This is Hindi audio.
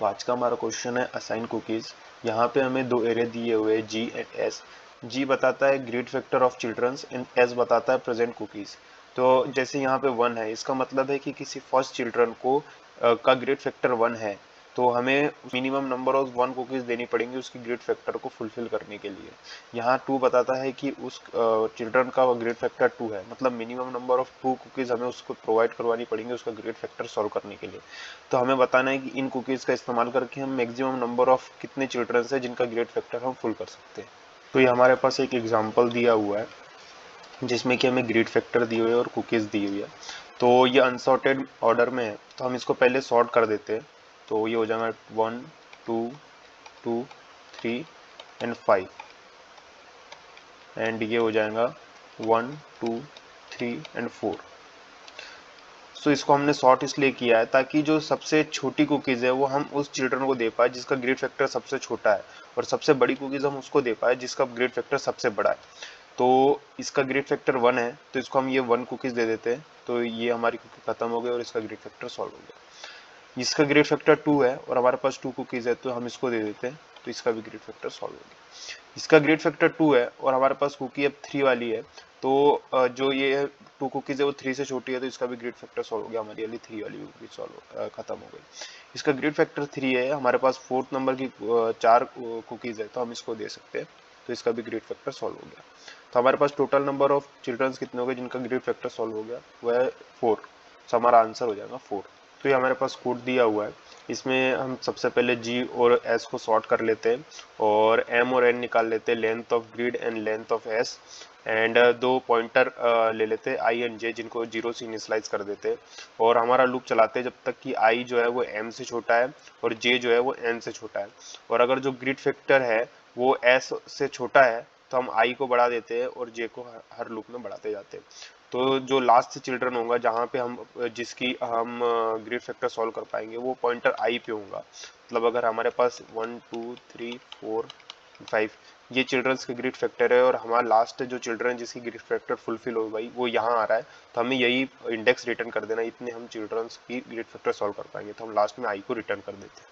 तो आज का हमारा क्वेश्चन है असाइन कुकीज। यहाँ पे हमें दो एरे दिए हुए हैं जी एंड एस। जी बताता है grade factor of children's and S बताता है प्रेजेंट कुकीज। तो जैसे यहाँ पे 1 है, इसका मतलब है कि किसी फर्स्ट चिल्ड्रन को का ग्रेड फैक्टर 1 है, तो हमें मिनिमम नंबर ऑफ 1 कुकीज देनी पड़ेंगी उसकी ग्रेड फैक्टर को फुलफिल करने के लिए। यहाँ 2 बताता है कि उस चिल्ड्रन का ग्रेड फैक्टर 2 है, मतलब मिनिमम नंबर ऑफ 2 कुकीज हमें उसको प्रोवाइड करवानी पड़ेंगी उसका ग्रेड फैक्टर सॉल्व करने के लिए। तो हमें बताना है कि इन कुकीज का इस्तेमाल करके हम मैक्सिमम नंबर ऑफ कितने चिल्ड्रन है जिनका ग्रेड फैक्टर हम फुल कर सकते हैं। तो ये हमारे पास एक एग्जांपल दिया हुआ है जिसमें कि हमें ग्रेड फैक्टर दिए हुए है और कुकीज दी हुई है। तो ये अनसॉर्टेड ऑर्डर में है, तो हम इसको पहले सॉर्ट कर देते हैं। तो ये हो जाएगा 1 2 2 3 एंड 5 एंड ये हो जाएगा 1 2 3 एंड 4। सो इसको हमने सॉर्ट इसलिए किया है ताकि जो सबसे छोटी कुकीज है वो हम उस चिल्ड्रन को दे पाए जिसका ग्रेड फैक्टर सबसे छोटा है, और सबसे बड़ी कुकीज हम उसको दे पाए जिसका ग्रेड फैक्टर सबसे बड़ा है। तो इसका ग्रेड फैक्टर 1 है, तो इसको हम ये 1 कुकीज दे देते हैं, तो ये हमारी कुकी खत्म हो गई और इसका ग्रेड फैक्टर सॉल्व हो गया। इसका ग्रेड फैक्टर 2 है और हमारे पास 2 कुकीज है, तो हम इसको दे देते हैं, तो इसका भी ग्रेड फैक्टर सॉल्व हो गया। इसका ग्रेड फैक्टर 2 है और हमारे पास कुकी अब 3 वाली है, तो जो ये 2 कुकीज है वो 3 से छोटी है, तो इसका भी ग्रेड फैक्टर सॉल्व हो गया, हमारी वाली 3 वाली कुकीज सॉल्व खत्म हो गई। इसका ग्रेड फैक्टर 3 है, हमारे पास 4th नंबर की 4 कुकीज है, तो हम इसको दे सकते हैं, तो इसका भी ग्रेड फैक्टर सॉल्व हो गया। तो हमारे पास टोटल नंबर ऑफ चिल्ड्रंस कितने हो गए जिनका ग्रेड फैक्टर सॉल्व हो गया, वह है 4। तो हमारा आंसर हो जाएगा 4। तो ये हमारे पास कोड दिया हुआ है, इसमें हम सबसे पहले जी और एस को सॉर्ट कर लेते हैं और एम और एन निकाल लेते हैं, length of grid and length of S, and दो पॉइंटर ले लेते हैं आई एंड जे जिनको 0 से इनिशियलाइज कर देते हैं, और हमारा लूप चलाते हैं जब तक कि आई जो है वो एम से छोटा है और जे जो है वो एन से छोटा है। और अगर जो ग्रिड फैक्टर है वो एस से छोटा है तो हम आई को बढ़ा देते हैं और जे को हर लूप में बढ़ाते जाते हैं। तो जो लास्ट चिल्ड्रन होगा जहाँ पे हम जिसकी हम ग्रेड फैक्टर सॉल्व कर पाएंगे वो पॉइंटर आई पे होगा। मतलब अगर हमारे पास 1 2 3 4 5 ये चिल्ड्रंस के ग्रेड फैक्टर है और हमारा लास्ट जो चिल्ड्रन जिसकी ग्रेड फैक्टर फुलफिल हो गई वो यहाँ आ रहा है, तो हमें यही इंडेक्स रिटर्न कर देना, इतने हम चिल्ड्रंस की ग्रेड फैक्टर सॉल्व कर पाएंगे, तो हम लास्ट में आई को रिटर्न कर देते हैं।